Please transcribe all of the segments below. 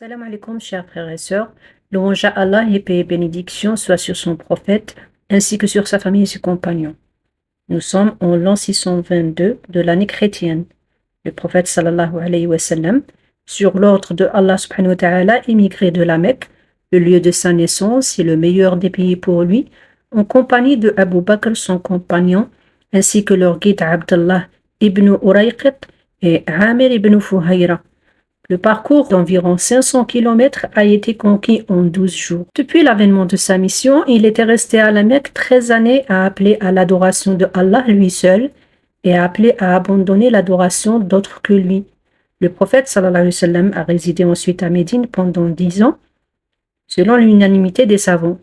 Salam alaikum, chers frères et sœurs. Louange à Allah et paix et bénédiction soit sur son prophète, ainsi que sur sa famille et ses compagnons. Nous sommes en l'an 622 de l'année chrétienne. Le prophète sallallahu alayhi wa sallam, sur l'ordre de Allah subhanahu wa ta'ala, émigré de la Mecque, le lieu de sa naissance et le meilleur des pays pour lui, en compagnie de Abu Bakr, son compagnon, ainsi que leur guide Abdullah ibn Urayqit et Amir ibn Fuhayra. Le parcours d'environ 500 km a été conquis en 12 jours. Depuis l'avènement de sa mission, il était resté à la Mecque 13 années à appeler à l'adoration de Allah lui seul et à appeler à abandonner l'adoration d'autres que lui. Le prophète sallallahu alayhi wa sallam a résidé ensuite à Médine pendant 10 ans, selon l'unanimité des savants.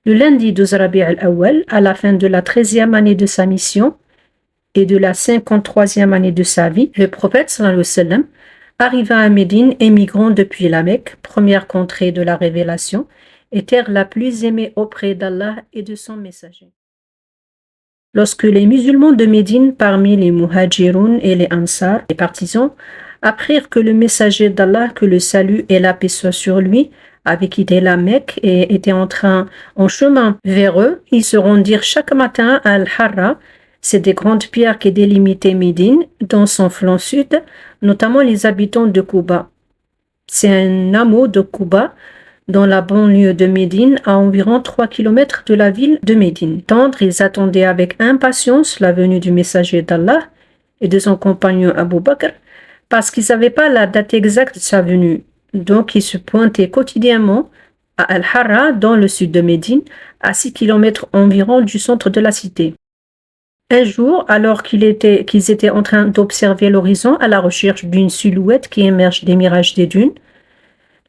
Le lundi 12 Rabi' al-Awwal, à la fin de la 13e année de sa mission et de la 53e année de sa vie, le prophète sallallahu alayhi wa sallam arriva à Médine, émigrant depuis la Mecque, première contrée de la révélation, et terre la plus aimée auprès d'Allah et de son messager. Lorsque les musulmans de Médine, parmi les muhajiroun et les ansar, les partisans, apprirent que le messager d'Allah, que le salut et la paix soient sur lui, avait quitté la Mecque et était en chemin vers eux, ils se rendirent chaque matin à Al-Harra. C'est des grandes pierres qui délimitaient Médine, dans son flanc sud, notamment les habitants de Kouba. C'est un hameau de Kouba, dans la banlieue de Médine, à environ 3 km de la ville de Médine. Ils attendaient avec impatience la venue du messager d'Allah et de son compagnon Abu Bakr, parce qu'ils ne savaient pas la date exacte de sa venue. Donc, ils se pointaient quotidiennement à Al-Harra, dans le sud de Médine, à 6 km environ du centre de la cité. Un jour, alors qu'ils étaient en train d'observer l'horizon à la recherche d'une silhouette qui émerge des mirages des dunes,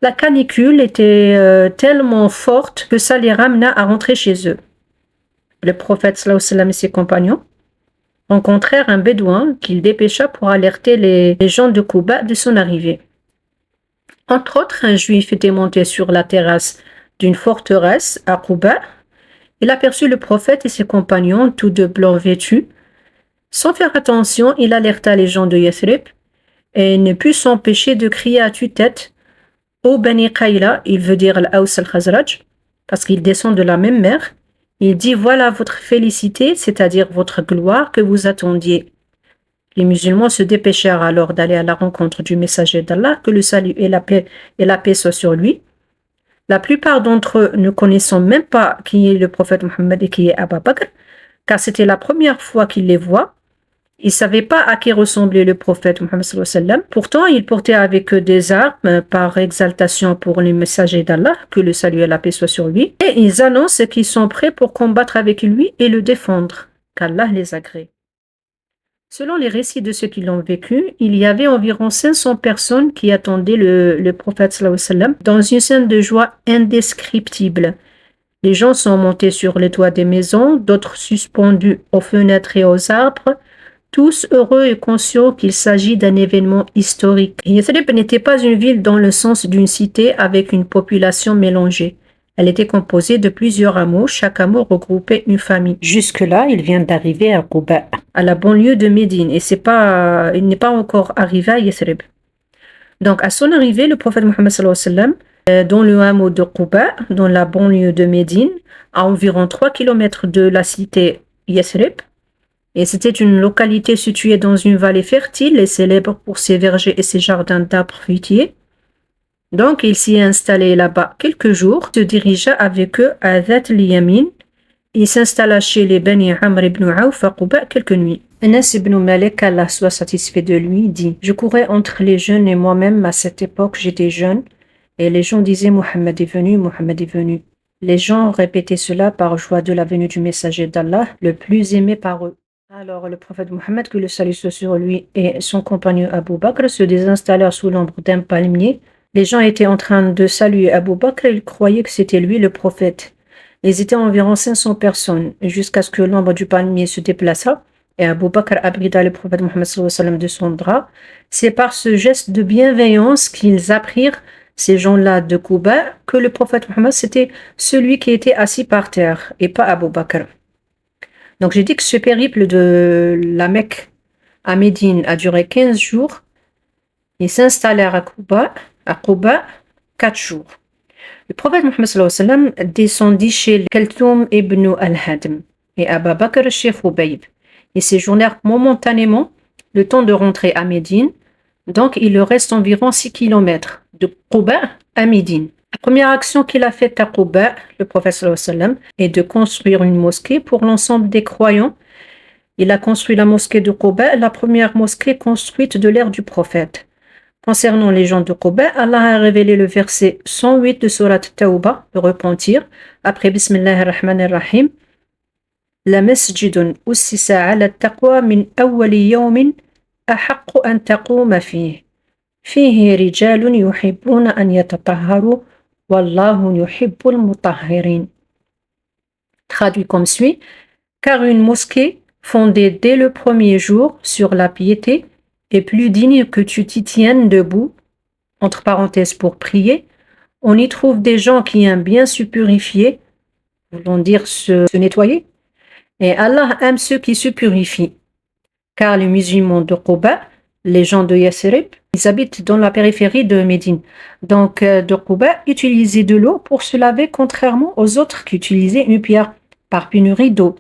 la canicule était tellement forte que ça les ramena à rentrer chez eux. Le prophète sallallahu alayhi wa sallam et ses compagnons rencontrèrent un bédouin qu'il dépêcha pour alerter les gens de Kouba de son arrivée. Entre autres, un juif était monté sur la terrasse d'une forteresse à Kouba. Il aperçut le prophète et ses compagnons, tous de blanc vêtus. Sans faire attention, il alerta les gens de Yathrib et ne put s'empêcher de crier à tue-tête « Ô Bani Qayla », il veut dire Al-Aws al-Khazraj, parce qu'ils descendent de la même mer. Il dit « Voilà votre félicité, c'est-à-dire votre gloire que vous attendiez ». Les musulmans se dépêchèrent alors d'aller à la rencontre du messager d'Allah, que le salut et la paix soient sur lui. La plupart d'entre eux ne connaissant même pas qui est le prophète Mohammed et qui est Abu Bakr, car c'était la première fois qu'ils les voient. Ils ne savaient pas à qui ressemblait le prophète Mohammed sallallahu alayhi wa sallam. Pourtant, ils portaient avec eux des armes par exaltation pour le messager d'Allah, que le salut et la paix soient sur lui. Et ils annoncent qu'ils sont prêts pour combattre avec lui et le défendre, qu'Allah les agrée. Selon les récits de ceux qui l'ont vécu, il y avait environ 500 personnes qui attendaient le prophète sallallahu alayhi wa sallam dans une scène de joie indescriptible. Les gens sont montés sur les toits des maisons, d'autres suspendus aux fenêtres et aux arbres, tous heureux et conscients qu'il s'agit d'un événement historique. Yathrib n'était pas une ville dans le sens d'une cité avec une population mélangée. Elle était composée de plusieurs hameaux, chaque hameau regroupait une famille. Jusque-là, il vient d'arriver à Kouba, à la banlieue de Médine, et il n'est pas encore arrivé à Yathrib. Donc, à son arrivée, le prophète Mohammed sallallahu alayhi wa sallam, dans le hameau de Kouba, dans la banlieue de Médine, à environ 3 km de la cité Yathrib, et c'était une localité située dans une vallée fertile et célèbre pour ses vergers et ses jardins d'arbres fruitiers. Donc, il s'y est installé là-bas quelques jours, se dirigea avec eux à Dhat al-Yamin. Il s'installa chez les Bani Amr ibn Auf à Kouba quelques nuits. Anas ibn Malik, Allah soit satisfait de lui, dit « Je courais entre les jeunes et moi-même à cette époque, j'étais jeune, et les gens disaient « Mohammed est venu, Mohammed est venu ». Les gens répétaient cela par joie de la venue du messager d'Allah, le plus aimé par eux. Alors le prophète Mohammed, que le salut soit sur lui, et son compagnon Abu Bakr se désinstallèrent sous l'ombre d'un palmier. Les gens étaient en train de saluer Abu Bakr et ils croyaient que c'était lui le prophète. Ils étaient environ 500 personnes, jusqu'à ce que l'ombre du palmier se déplaça et Abu Bakr abrita le prophète Mohammed sallallahu alayhi wa sallam de son drap. C'est par ce geste de bienveillance qu'ils apprirent, ces gens-là de Kouba, que le prophète Mohammed c'était celui qui était assis par terre et pas Abu Bakr. Donc j'ai dit que ce périple de la Mecque à Médine a duré 15 jours. Ils s'installèrent à Kouba À Quba, 4 jours. Le prophète Mohammed sallallahu alayhi wa sallam descendit chez Kaltoum ibn al-Hadm et Abu Bakr chez Khubayb. Ils séjournèrent momentanément le temps de rentrer à Médine, donc il leur reste environ 6 kilomètres de Quba à Médine. La première action qu'il a faite à Quba, le prophète sallallahu alayhi wa sallam, est de construire une mosquée pour l'ensemble des croyants. Il a construit la mosquée de Quba, la première mosquée construite de l'ère du prophète. Concernant les gens de Quba, Allah a révélé le verset 108 de Surat Tawbah, le repentir, après Bismillahir Rahmanir Rahim. La masjidun ussisa ala taqwa min awwali yawmin ahaqqu an taquma fihi. Fihi rijalun yuhibbuna an yatatahharu wallahu yuhibbul mutahhirin. Traduit comme suit: car une mosquée fondée dès le premier jour sur la piété est plus digne que tu t'y tiennes debout, entre parenthèses pour prier. On y trouve des gens qui aiment bien se purifier, voulant dire se nettoyer, et Allah aime ceux qui se purifient. Car les musulmans de Quba, les gens de Yasrib, ils habitent dans la périphérie de Médine. Donc de Quba utilisaient de l'eau pour se laver, contrairement aux autres qui utilisaient une pierre par pénurie d'eau.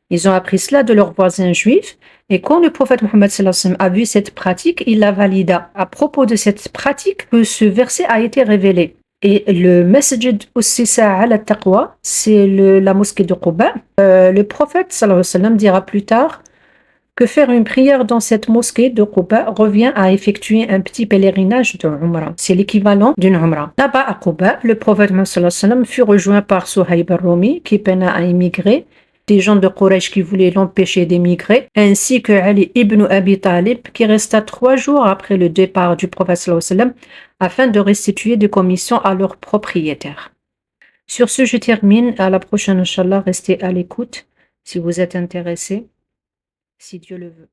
Ils ont appris cela de leurs voisins juifs, et quand le prophète Mohammed sallallahu alayhi wa sallam a vu cette pratique, il la valida. À propos de cette pratique, que ce verset a été révélé. Et le Masjid Ussisa ala Taqwa, c'est la mosquée de Quba. Le prophète sallallahu alayhi wa sallam dira plus tard que faire une prière dans cette mosquée de Quba revient à effectuer un petit pèlerinage de Umrah. C'est l'équivalent d'une Umrah. Là-bas à Quba, le prophète Mohammed sallallahu alayhi wa sallam fut rejoint par Suhayb al-Rumi, qui peina à émigrer, des gens de Quraysh qui voulaient l'empêcher d'émigrer, ainsi que Ali ibn Abi Talib, qui resta 3 jours après le départ du prophète sallallahu alayhi wa sallam, afin de restituer des commissions à leurs propriétaires. Sur ce, je termine. À la prochaine, Inch'Allah. Restez à l'écoute si vous êtes intéressés, si Dieu le veut.